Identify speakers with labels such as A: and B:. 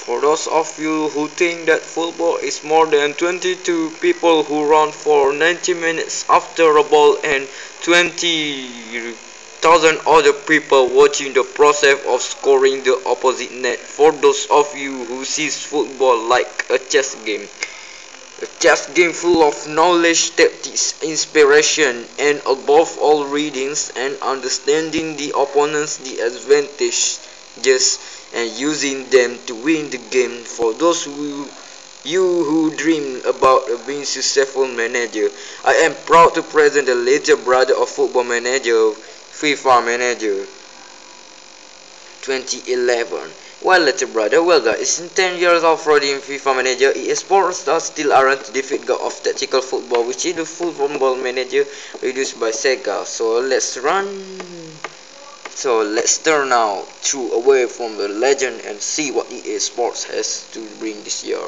A: For those of you who think that football is more than 22 people who run for 90 minutes after a ball and 20,000 other people watching the process of scoring the opposite net, for those of you who sees football like a chess game, full of knowledge, tactics, inspiration, and above all readings and understanding the opponent's advantages and using them to win the game. For those who dream about being successful manager, I am proud to present the little brother of Football Manager, FIFA Manager 2011. Well, little brother, well guys, in 10 years of running FIFA Manager, EA Sports does still aren't to defeat God of Tactical Football, which is the full Football Manager reduced by Sega. So let's turn now away from the legend and see what EA Sports has to bring this year.